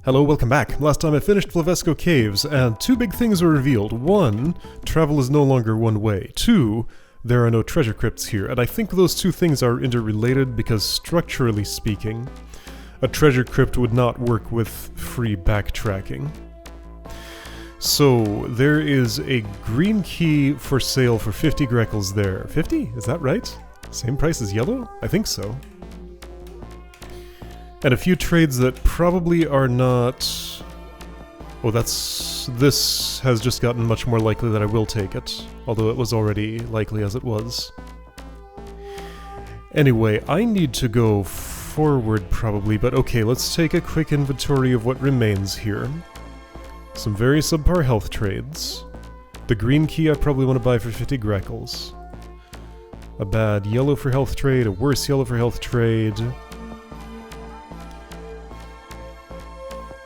Hello, welcome back. Last time I finished Plavesco Caves, and two big things were revealed. One, travel is no longer one way. Two, there are no treasure crypts here, and I think those two things are interrelated because, structurally speaking, a treasure crypt would not work with free backtracking. So, there is a green key for sale for 50 Greckles there. 50? Is that right? Same price as yellow? I think so. And a few trades that probably are not... Oh, this has just gotten much more likely that I will take it, although it was already likely as it was. Anyway, I need to go forward probably, but okay, let's take a quick inventory of what remains here. Some very subpar health trades. The green key I probably want to buy for 50 Greckles. A bad yellow for health trade, a worse yellow for health trade.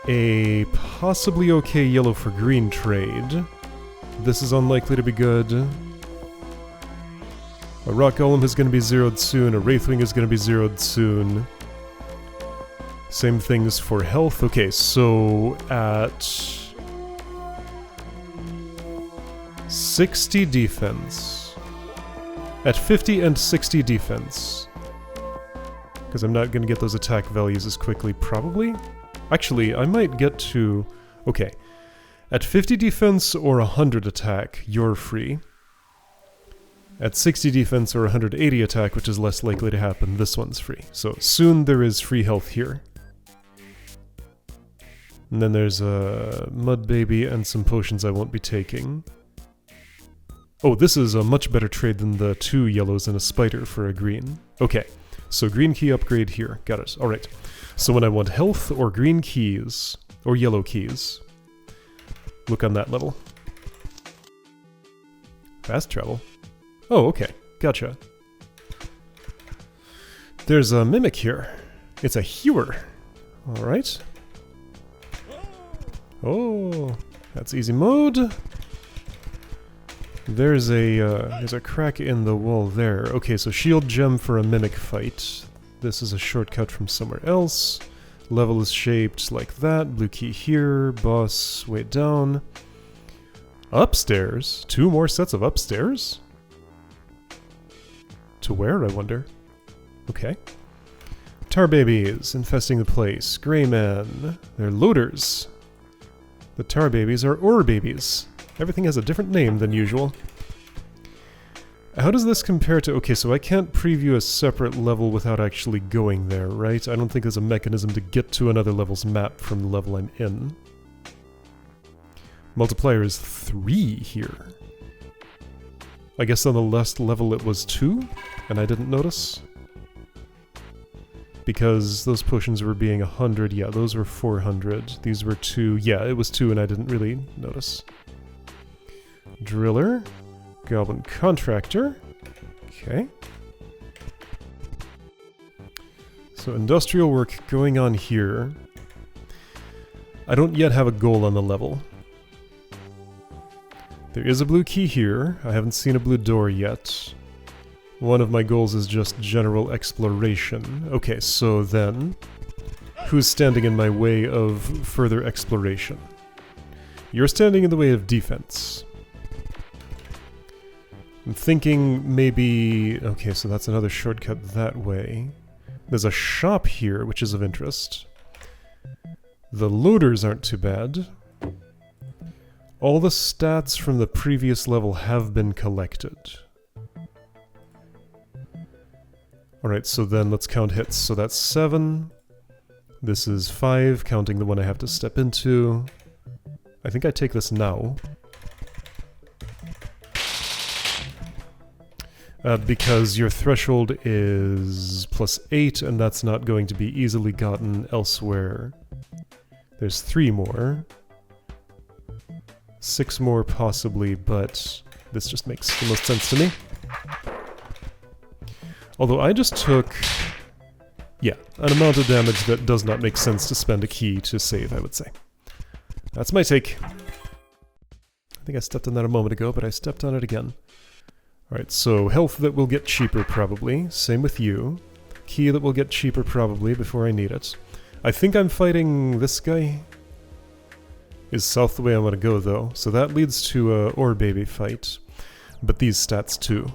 A possibly okay yellow for green trade. This is unlikely to be good. A rock golem is going to be zeroed soon, a wraithwing is going to be zeroed soon. Same things for health. Okay, so at 60 defense. At 50 and 60 defense. Because I'm not going to get those attack values as quickly, probably? Actually, I might get to... Okay. At 50 defense or 100 attack, you're free. At 60 defense or 180 attack, which is less likely to happen, this one's free. So soon there is free health here. And then there's a mud baby and some potions I won't be taking. Oh, this is a much better trade than the 2 yellows and a spider for a green. Okay, so green key upgrade here. Got it. Alright. So when I want health or green keys, or yellow keys, look on that level. Fast travel. Oh, okay. Gotcha. There's a mimic here. It's a hewer. Alright. Oh, that's easy mode. There's a crack in the wall there. Okay, so shield gem for a mimic fight. This is a shortcut from somewhere else. Level is shaped like that. Blue key here. Boss way down. Upstairs? 2 more sets of upstairs? To where, I wonder? Okay. Tar babies infesting the place. Grey man. They're loaders. The tar babies are ore babies. Everything has a different name than usual. How does this compare to... Okay, so I can't preview a separate level without actually going there, right? I don't think there's a mechanism to get to another level's map from the level I'm in. Multiplier is 3 here. I guess on the last level it was 2, and I didn't notice. Because those potions were being 100, yeah, those were 400. These were 2, yeah, it was 2 and I didn't really notice. Driller. Goblin Contractor. Okay. So industrial work going on here. I don't yet have a goal on the level. There is a blue key here. I haven't seen a blue door yet. One of my goals is just general exploration. Okay, so then, who's standing in my way of further exploration? You're standing in the way of defense. I'm thinking maybe... Okay, so that's another shortcut that way. There's a shop here, which is of interest. The loaders aren't too bad. All the stats from the previous level have been collected. Alright, so then let's count hits. So that's 7. This is 5, counting the one I have to step into. I think I take this now. Because your threshold is +8, and that's not going to be easily gotten elsewhere. There's 3 more. 6 more possibly, but this just makes the most sense to me. Although I just took, yeah, an amount of damage that does not make sense to spend a key to save, I would say. That's my take. I think I stepped on that a moment ago, but I stepped on it again. Alright, so health that will get cheaper probably. Same with you. Key that will get cheaper probably before I need it. I think I'm fighting this guy. Is south the way I want to go, though. So that leads to a Ore Baby fight. But these stats, too.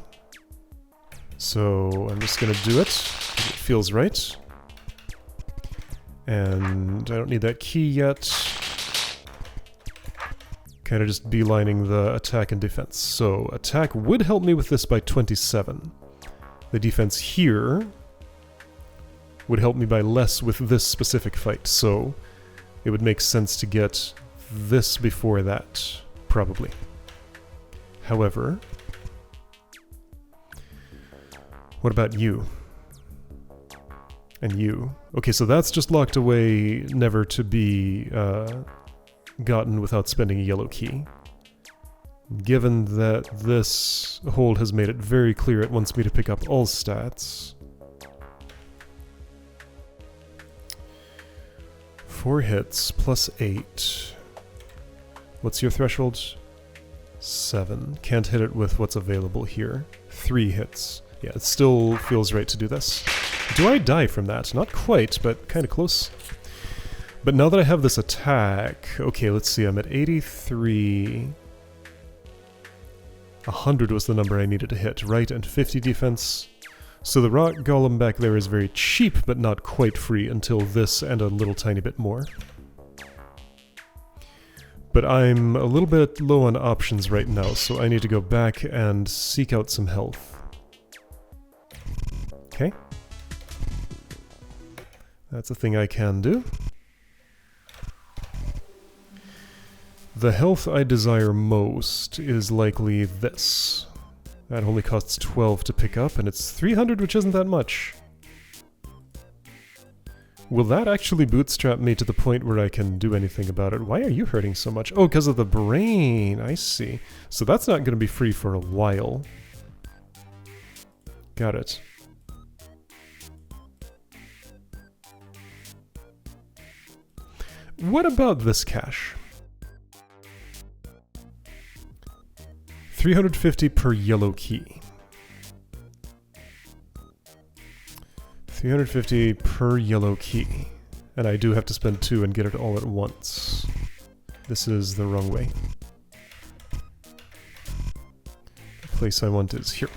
So I'm just gonna do it. It feels right. And I don't need that key yet. Kind of just beelining the attack and defense. So attack would help me with this by 27. The defense here would help me by less with this specific fight. So it would make sense to get this before that, probably. However, what about you? And you. Okay, so that's just locked away, never to be gotten without spending a yellow key. Given that this hold has made it very clear it wants me to pick up all stats. 4 hits plus 8. What's your threshold? 7. Can't hit it with what's available here. 3 hits. Yeah, it still feels right to do this. Do I die from that? Not quite, but kind of close. But now that I have this attack... Okay, let's see, I'm at 83... 100 was the number I needed to hit, right? And 50 defense. So the rock golem back there is very cheap, but not quite free until this and a little tiny bit more. But I'm a little bit low on options right now, so I need to go back and seek out some health. Okay. That's a thing I can do. The health I desire most is likely this. That only costs 12 to pick up, and it's 300, which isn't that much. Will that actually bootstrap me to the point where I can do anything about it? Why are you hurting so much? Oh, because of the brain. I see. So that's not going to be free for a while. Got it. What about this cash? 350 per yellow key. 350 per yellow key. And I do have to spend 2 and get it all at once. This is the wrong way. The place I want is here.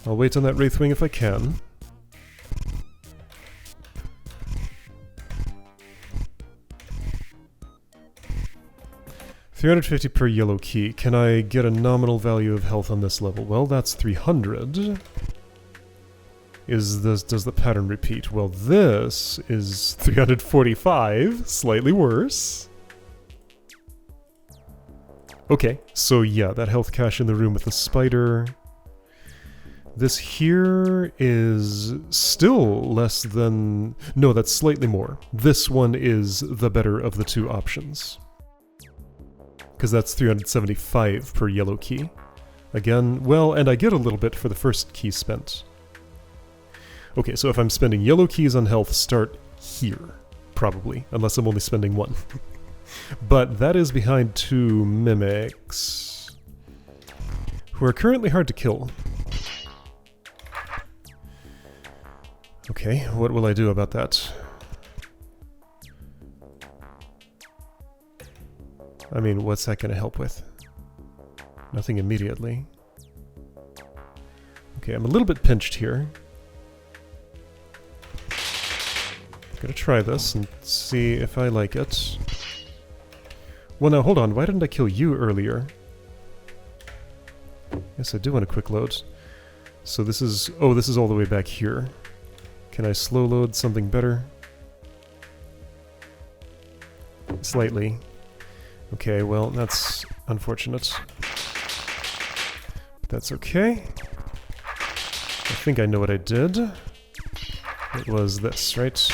I'll wait on that Wraithwing if I can. $350 per yellow key. Can I get a nominal value of health on this level? Well, that's 300. Does the pattern repeat? Well, this is 345, slightly worse. Okay, so yeah, that health cache in the room with the spider. This here is still less than... No, that's slightly more. This one is the better of the two options. Because that's 375 per yellow key. Again, well, and I get a little bit for the first key spent. Okay, so if I'm spending yellow keys on health, start here. Probably, unless I'm only spending 1. But that is behind 2 mimics, who are currently hard to kill. Okay, what will I do about that? I mean, what's that going to help with? Nothing immediately. Okay, I'm a little bit pinched here. Gonna try this and see if I like it. Well, now, hold on. Why didn't I kill you earlier? Yes, I do want a quick load. So this is... Oh, this is all the way back here. Can I slow load something better? Slightly. Okay, well, that's unfortunate. But that's okay. I think I know what I did. It was this, right?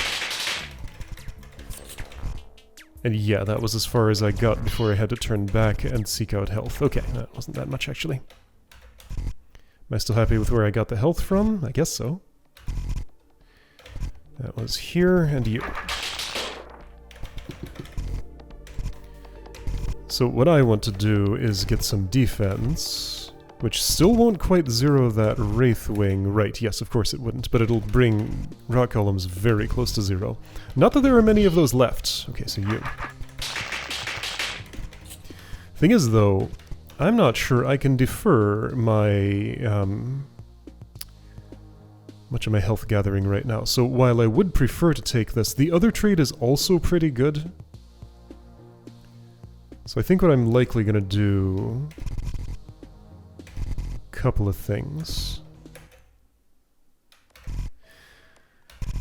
And yeah, that was as far as I got before I had to turn back and seek out health. Okay, that wasn't that much, actually. Am I still happy with where I got the health from? I guess so. That was here, and you. So what I want to do is get some defense. Which still won't quite zero that Wraith Wing. Right, yes, of course it wouldn't, but it'll bring rock columns very close to 0. Not that there are many of those left. Okay, so you. Thing is, though, I'm not sure I can defer my, much of my health gathering right now. So while I would prefer to take this, the other trade is also pretty good. So I think what I'm likely gonna do... couple of things.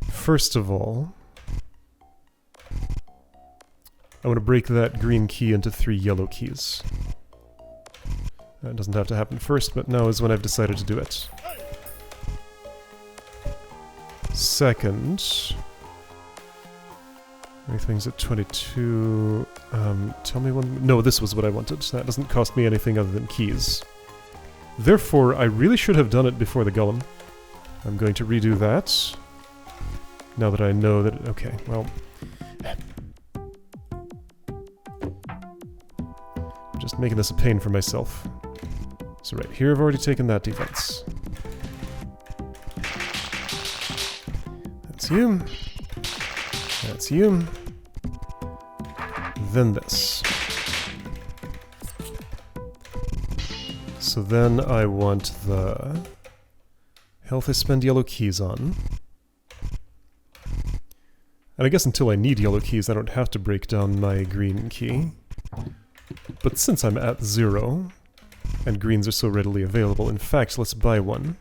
First of all, I want to break that green key into 3 yellow keys. That doesn't have to happen first, but now is when I've decided to do it. Second, everything's at 22. Tell me one. No, this was what I wanted. That doesn't cost me anything other than keys. Therefore, I really should have done it before the golem. I'm going to redo that. Now that I know that... okay, well... I'm just making this a pain for myself. So right here I've already taken that defense. That's you. That's you. Then this. So then I want the health I spend yellow keys on. And I guess until I need yellow keys I don't have to break down my green key. But since I'm at 0, and greens are so readily available, in fact, let's buy one.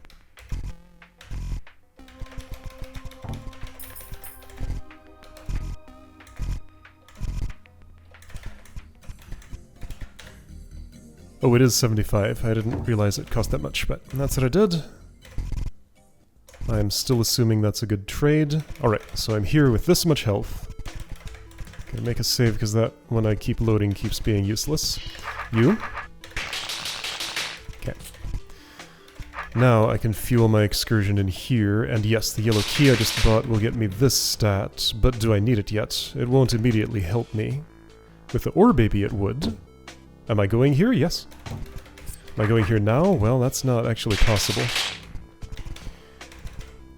Oh, it is 75. I didn't realize it cost that much, but that's what I did. I'm still assuming that's a good trade. Alright, so I'm here with this much health. Gonna make a save because that one I keep loading keeps being useless. You. Okay. Now I can fuel my excursion in here, and yes, the yellow key I just bought will get me this stat, but do I need it yet? It won't immediately help me. With the ore baby it would. Am I going here? Yes. Am I going here now? Well, that's not actually possible.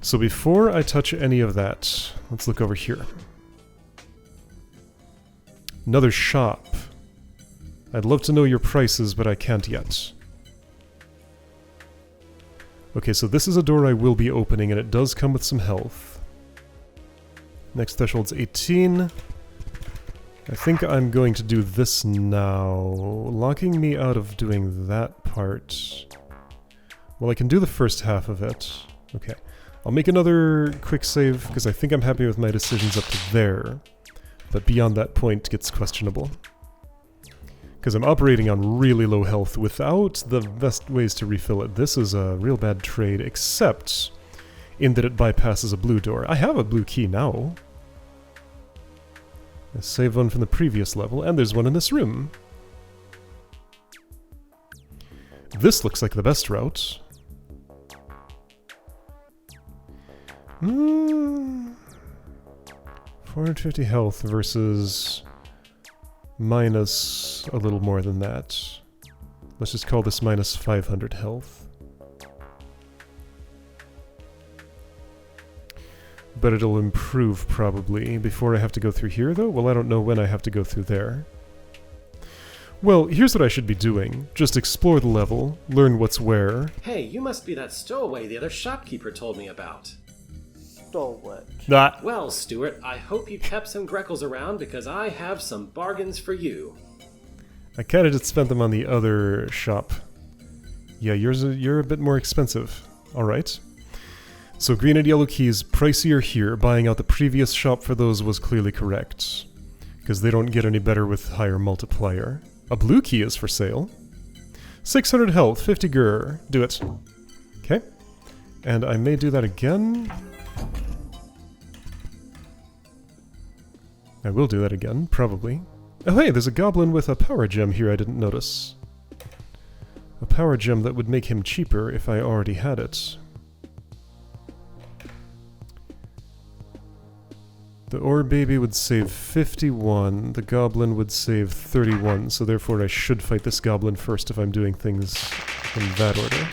So before I touch any of that, let's look over here. Another shop. I'd love to know your prices, but I can't yet. Okay, so this is a door I will be opening, and it does come with some health. Next threshold's 18. I think I'm going to do this now, locking me out of doing that part. Well, I can do the first half of it. Okay. I'll make another quick save, because I think I'm happy with my decisions up to there. But beyond that point gets questionable. Because I'm operating on really low health without the best ways to refill it. This is a real bad trade, except in that it bypasses a blue door. I have a blue key now. I saved one from the previous level, and there's one in this room. This looks like the best route. 450 health versus minus a little more than that. Let's just call this minus 500 health. But it'll improve probably before I have to go through here though? Well, I don't know when I have to go through there. Well, here's what I should be doing. Just explore the level, learn what's where. Hey, you must be that stowaway the other shopkeeper told me about. Stowaway. Ah. Well, Stuart, I hope you kept some Greckles around because I have some bargains for you. I kinda just spent them on the other shop. Yeah, you're a bit more expensive. Alright. So green and yellow keys, pricier here. Buying out the previous shop for those was clearly correct. Because they don't get any better with higher multiplier. A blue key is for sale. 600 health, 50 gur. Do it. Okay. And I may do that again. I will do that again, probably. Oh hey, there's a goblin with a power gem here I didn't notice. A power gem that would make him cheaper if I already had it. The ore baby would save 51, the goblin would save 31, so therefore I should fight this goblin first if I'm doing things in that order.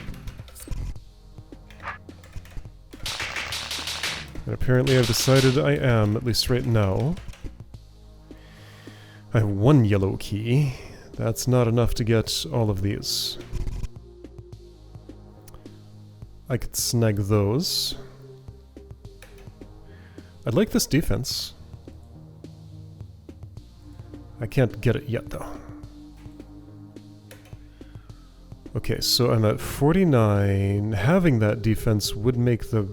And apparently I've decided I am, at least right now. I have one yellow key. That's not enough to get all of these. I could snag those. I like this defense. I can't get it yet, though. Okay, so I'm at 49. Having that defense would make the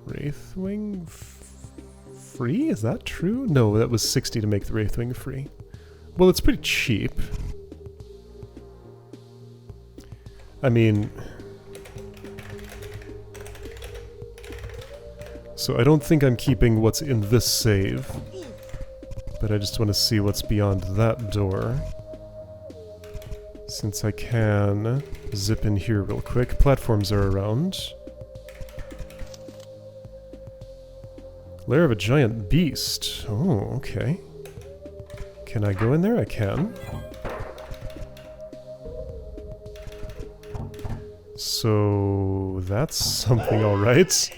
Wraithwing free? Is that true? No, that was 60 to make the Wraithwing free. Well, it's pretty cheap. I mean... So I don't think I'm keeping what's in this save, but I just want to see what's beyond that door. Since I can zip in here real quick. Platforms are around. Lair of a giant beast. Oh, okay. Can I go in there? I can. So that's something, alright.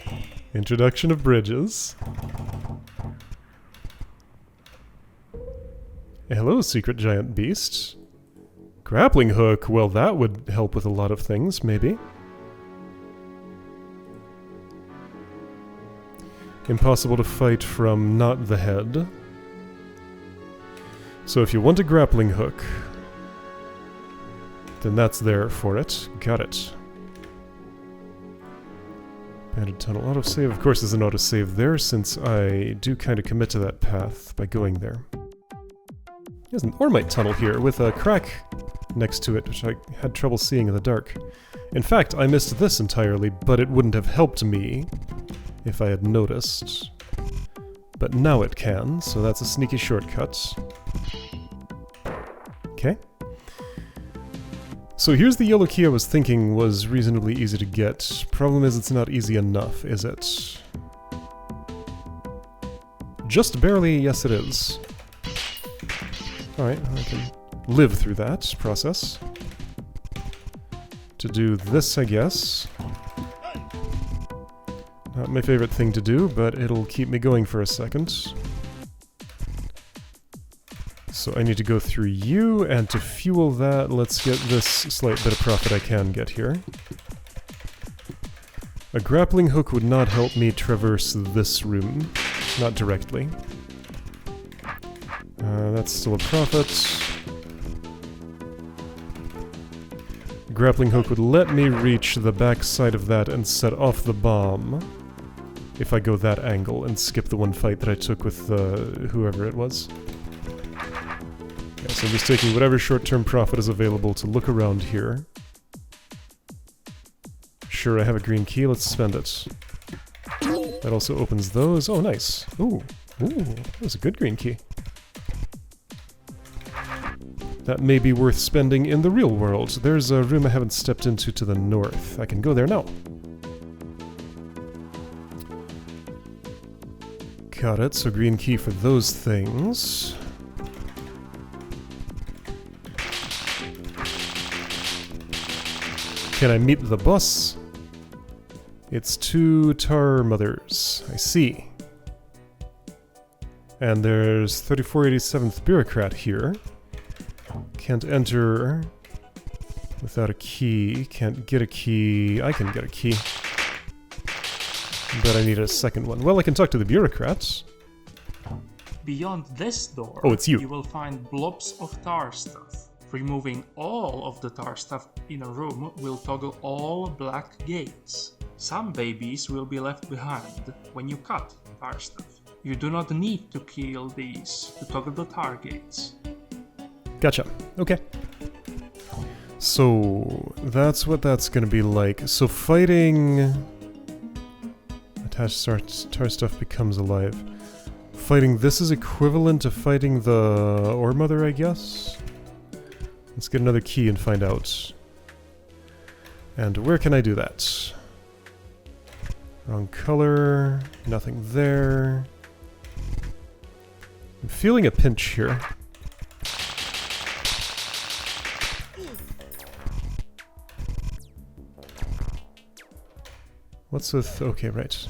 Introduction of bridges. Hello, secret giant beast. Grappling hook, well that would help with a lot of things, maybe. Impossible to fight from not the head. So if you want a grappling hook, then that's there for it. Got it. Banded tunnel autosave. Of course there's an autosave there since I do kind of commit to that path by going there. There's an ormite tunnel here with a crack next to it, which I had trouble seeing in the dark. In fact, I missed this entirely, but it wouldn't have helped me if I had noticed. But now it can, so that's a sneaky shortcut. Okay. So here's the yellow key I was thinking was reasonably easy to get. Problem is it's not easy enough, is it? Just barely, yes it is. Alright, I can live through that process. To do this, I guess. Not my favorite thing to do, but it'll keep me going for a second. So I need to go through you, and to fuel that, let's get this slight bit of profit I can get here. A grappling hook would not help me traverse this room. Not directly. That's still a profit. Grappling hook would let me reach the back side of that and set off the bomb. If I go that angle and skip the one fight that I took with whoever it was. Yeah, so I'm just taking whatever short-term profit is available to look around here. Sure, I have a green key, let's spend it. That also opens those. Oh, nice. Ooh, that was a good green key. That may be worth spending in the real world. There's a room I haven't stepped into to the north. I can go there now. Got it, so green key for those things. Can I meet the boss? It's 2 tar mothers. I see. And there's 3487th bureaucrat here. Can't enter without a key. Can't get a key. I can get a key. But I need a second one. Well, I can talk to the bureaucrats. Beyond this door, oh, it's you. You will find blobs of tar stuff. Removing all of the tar stuff in a room will toggle all black gates. Some babies will be left behind when you cut tar stuff. You do not need to kill these to toggle the tar gates. Gotcha. Okay. So, that's what that's gonna be like. So fighting... Attached tar stuff becomes alive. Fighting this is equivalent to fighting the Ore Mother, I guess? Let's get another key and find out. And where can I do that? Wrong color. Nothing there. I'm feeling a pinch here. What's with... okay, right.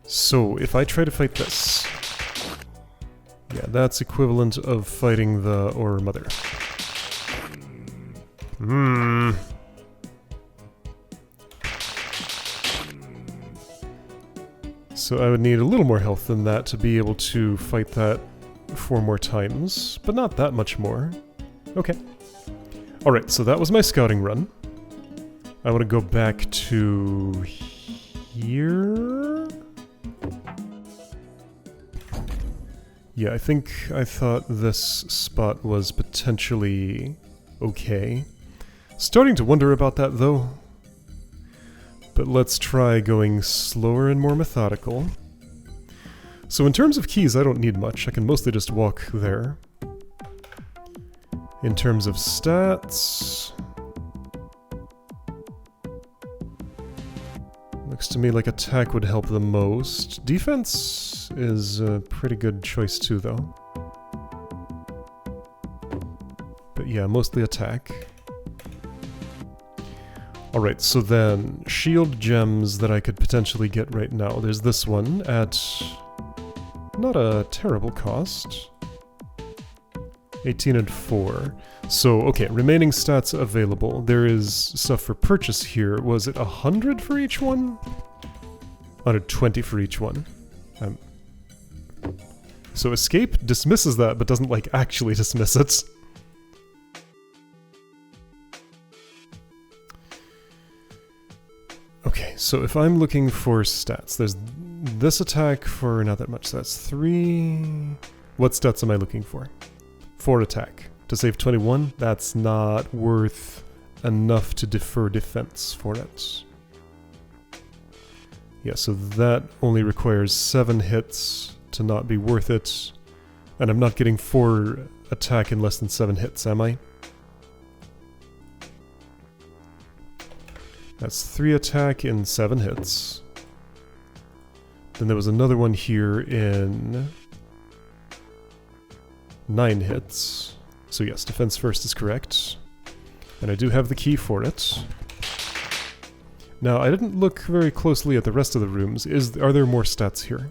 So, if I try to fight this... yeah, that's equivalent of fighting the Ore Mother. So I would need a little more health than that to be able to fight that 4 more times, but not that much more. Okay. Alright, so that was my scouting run. I want to go back to... here? Yeah, I thought this spot was potentially okay. Starting to wonder about that, though. But let's try going slower and more methodical. So in terms of keys, I don't need much. I can mostly just walk there. In terms of stats... looks to me like attack would help the most. Defense is a pretty good choice too, though. But yeah, mostly attack. Alright, so then, shield gems that I could potentially get right now. There's this one at not a terrible cost. 18 and 4. So, okay, remaining stats available. There is stuff for purchase here. Was it 100 for each one? 120 for each one. So escape dismisses that, but doesn't, like, actually dismiss it. Okay, so if I'm looking for stats, there's this attack for not that much, so that's 3... What stats am I looking for? 4 attack. To save 21, that's not worth enough to defer defense for it. Yeah, so that only requires 7 hits to not be worth it. And I'm not getting 4 attack in less than 7 hits, am I? That's 3 attack in 7 hits. Then there was another one here in 9 hits. So yes, defense first is correct. And I do have the key for it. Now, I didn't look very closely at the rest of the rooms. Are there more stats here?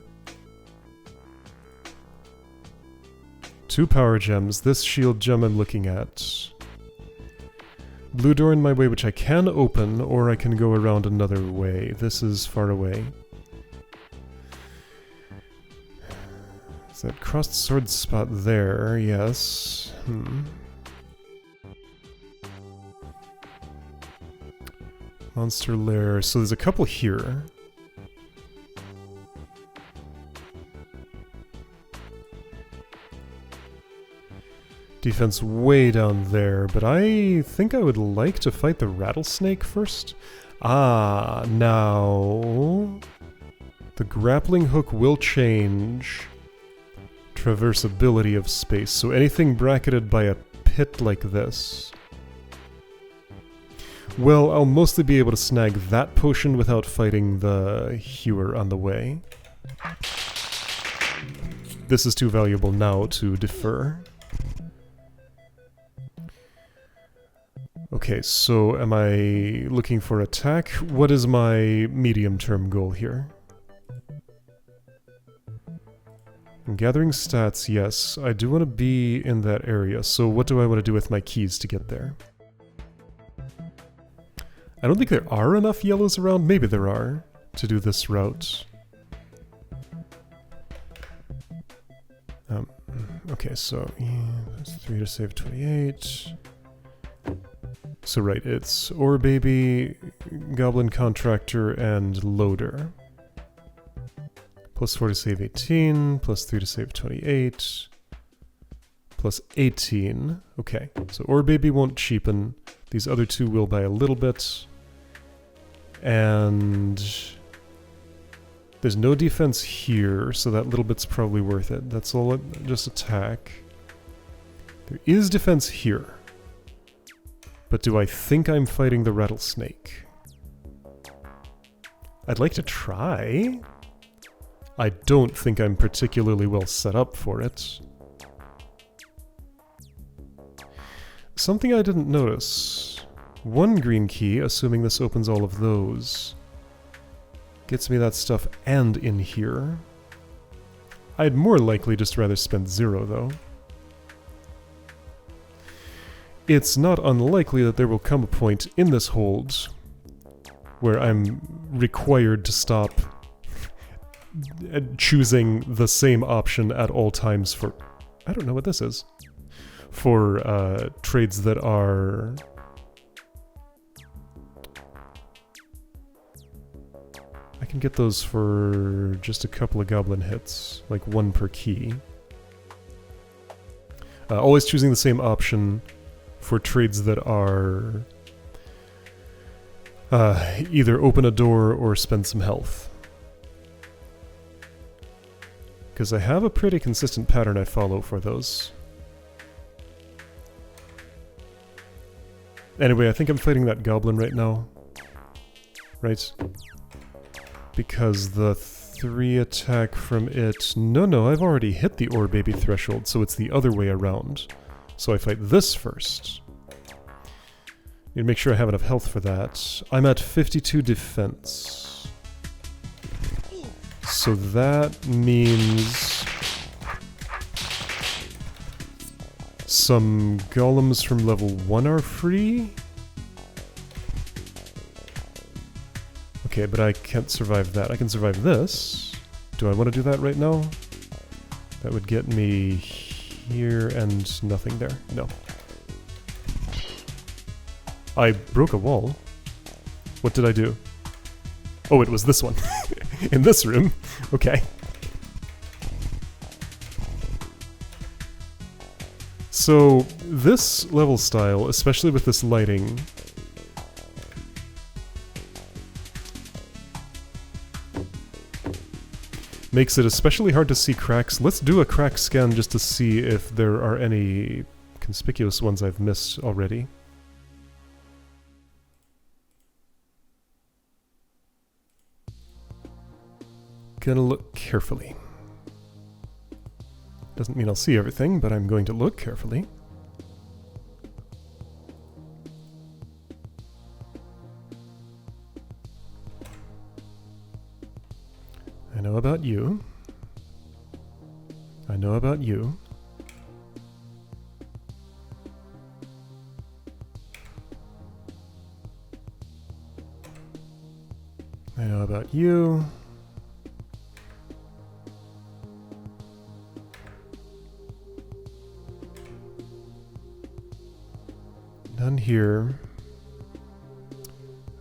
2 power gems. This shield gem I'm looking at. Blue door in my way, which I can open, or I can go around another way. This is far away. Is that crossed sword spot there? Yes. Monster Lair. So there's a couple here. Defense way down there, but I think I would like to fight the rattlesnake first. Ah, now... the grappling hook will change traversability of space, so anything bracketed by a pit like this... well, I'll mostly be able to snag that potion without fighting the hewer on the way. This is too valuable now to defer. Okay, so am I looking for attack? What is my medium-term goal here? I'm gathering stats, yes. I do want to be in that area, so what do I want to do with my keys to get there? I don't think there are enough yellows around. Maybe there are to do this route. Okay, so yeah, that's 3 to save 28. So right, it's Ore Baby, Goblin Contractor, and Loader. Plus 4 to save 18, plus 3 to save 28, plus 18. Okay, so Ore Baby won't cheapen. These other two will by a little bit. And there's no defense here, so that little bit's probably worth it. That's all, just attack. There is defense here. But do I think I'm fighting the rattlesnake? I'd like to try. I don't think I'm particularly well set up for it. Something I didn't notice. One green key, assuming this opens all of those, gets me that stuff and in here. I'd more likely just rather spend 0, though. It's not unlikely that there will come a point in this hold where I'm required to stop choosing the same option at all times for... I don't know what this is. For trades that are... I can get those for just a couple of goblin hits, like 1 per key. Always choosing the same option for trades that are either open a door or spend some health. Because I have a pretty consistent pattern I follow for those. Anyway, I think I'm fighting that goblin right now. Right? Because the 3 attack from it... No, I've already hit the Ore Baby threshold, so it's the other way around. So I fight this first. Need to make sure I have enough health for that. I'm at 52 defense. So that means... some golems from level 1 are free? Okay, but I can't survive that. I can survive this. Do I want to do that right now? That would get me here and nothing there. No. I broke a wall. What did I do? Oh, it was this one. In this room. Okay. So, this level style, especially with this lighting, makes it especially hard to see cracks. Let's do a crack scan just to see if there are any conspicuous ones I've missed already. Gonna look carefully. Doesn't mean I'll see everything, but I'm going to look carefully. I know about you. I know about you. I know about you. None here.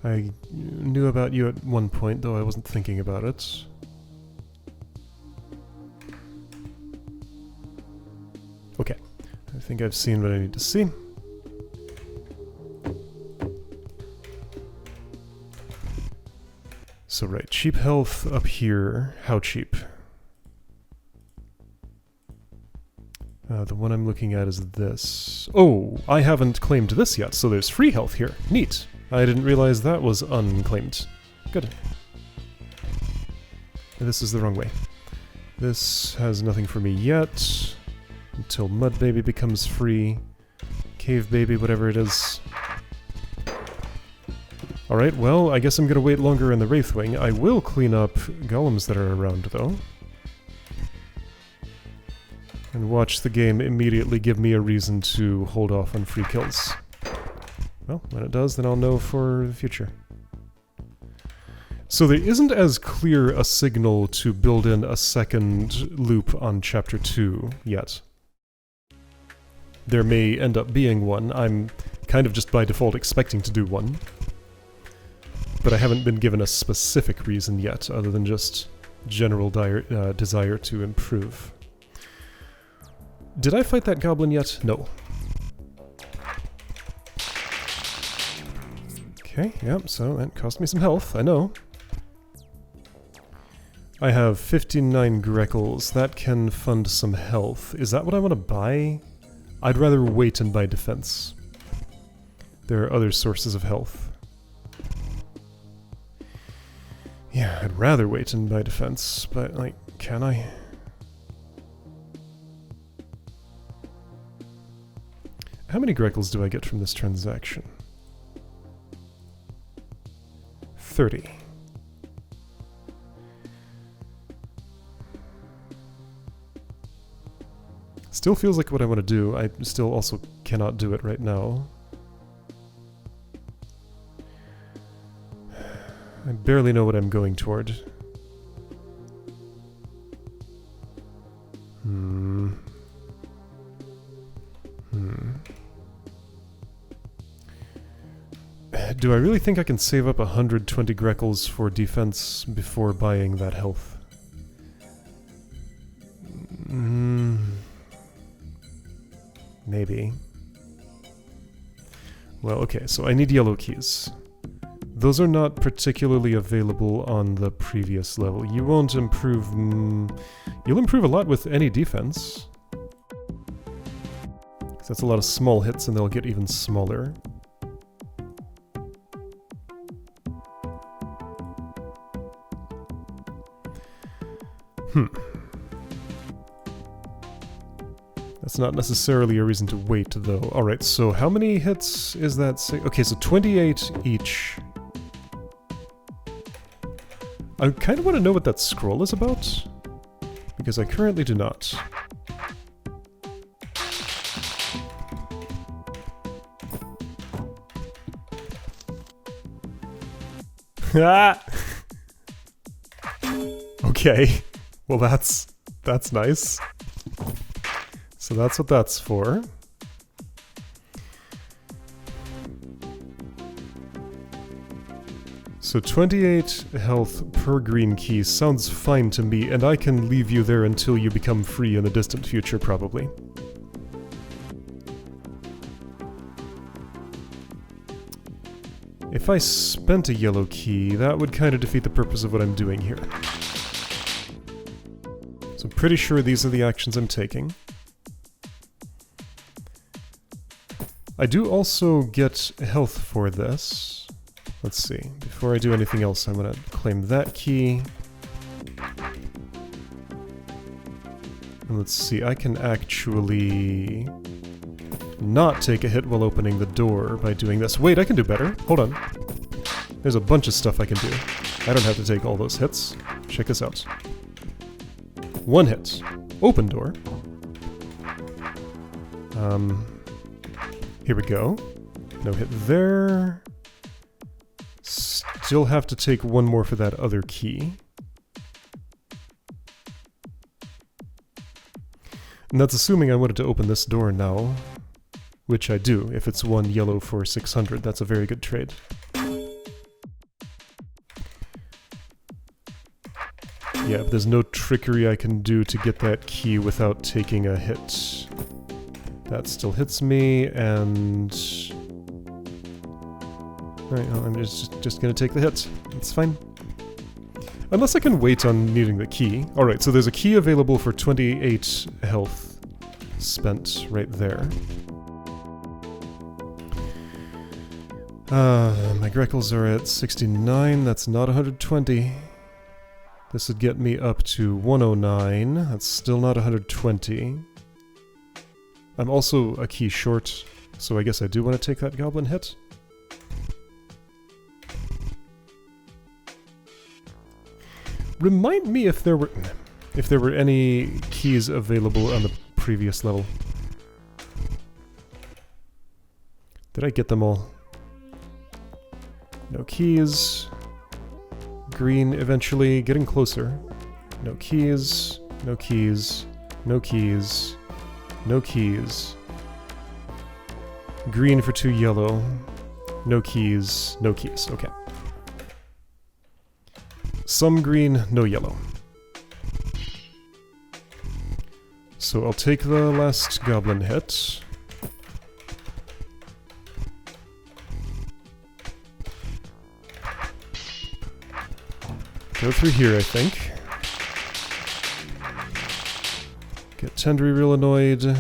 I knew about you at one point, though I wasn't thinking about it. Okay, I think I've seen what I need to see. So right, cheap health up here. How cheap? The one I'm looking at is this. Oh, I haven't claimed this yet, so there's free health here. Neat. I didn't realize that was unclaimed. Good. This is the wrong way. This has nothing for me yet. Until Mud Baby becomes free. Cave Baby, whatever it is. Alright, well, I guess I'm gonna wait longer in the Wraithwing. I will clean up golems that are around, though. And watch the game immediately give me a reason to hold off on free kills. Well, when it does, then I'll know for the future. So there isn't as clear a signal to build in a second loop on Chapter 2 yet. There may end up being one. I'm kind of just by default expecting to do one. But I haven't been given a specific reason yet, other than just general desire to improve. Did I fight that goblin yet? No. Okay, yep, so that cost me some health, I know. I have 59 Greckles. That can fund some health. Is that what I want to buy? I'd rather wait and buy defense. There are other sources of health. Yeah, I'd rather wait in my defense, but, like, can I? How many Greckles do I get from this transaction? 30. Still feels like what I want to do. I still also cannot do it right now. I barely know what I'm going toward. Do I really think I can save up 120 Greckles for defense before buying that health? Maybe. Well, okay, so I need yellow keys. Those are not particularly available on the previous level. You won't improve... you'll improve a lot with any defense. 'Cause that's a lot of small hits and they'll get even smaller. That's not necessarily a reason to wait, though. Alright, so how many hits is that? Okay, so 28 each. I kind of want to know what that scroll is about, because I currently do not. Ah! Okay, well that's nice. So that's what that's for. So 28 health per green key sounds fine to me, and I can leave you there until you become free in the distant future, probably. If I spent a yellow key, that would kind of defeat the purpose of what I'm doing here. So I'm pretty sure these are the actions I'm taking. I do also get health for this. Let's see. Before I do anything else, I'm going to claim that key. And let's see, I can actually not take a hit while opening the door by doing this. Wait, I can do better. Hold on. There's a bunch of stuff I can do. I don't have to take all those hits. Check this out. 1 hit. Open door. Here we go. No hit there. Still have to take 1 more for that other key. And that's assuming I wanted to open this door now. Which I do. If it's 1 yellow for 600, that's a very good trade. Yeah, but there's no trickery I can do to get that key without taking a hit. That still hits me, and... Alright, well, I'm just gonna take the hit. It's fine. Unless I can wait on needing the key. Alright, so there's a key available for 28 health spent right there. My Greckles are at 69, that's not 120. This would get me up to 109, that's still not 120. I'm also a key short, so I guess I do want to take that goblin hit. Remind me if there were any keys available on the previous level. Did I get them all? No keys. Green eventually, getting closer. No keys, no keys, no keys, no keys. Green for 2 yellow. No keys, no keys, okay. Some green, no yellow. So I'll take the last goblin hit. Go through here, I think. Get Tendry real annoyed.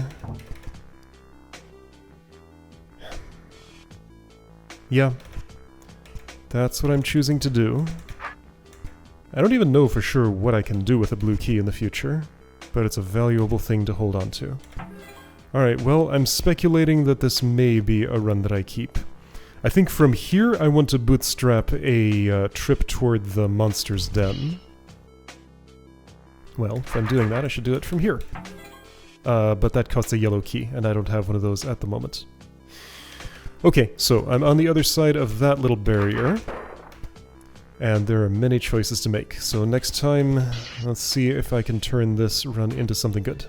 Yeah. That's what I'm choosing to do. I don't even know for sure what I can do with a blue key in the future, but it's a valuable thing to hold on to. Alright, well, I'm speculating that this may be a run that I keep. I think from here I want to bootstrap a trip toward the monster's den. Well, if I'm doing that, I should do it from here. But that costs a yellow key, and I don't have one of those at the moment. Okay, so I'm on the other side of that little barrier. And there are many choices to make. So next time, let's see if I can turn this run into something good.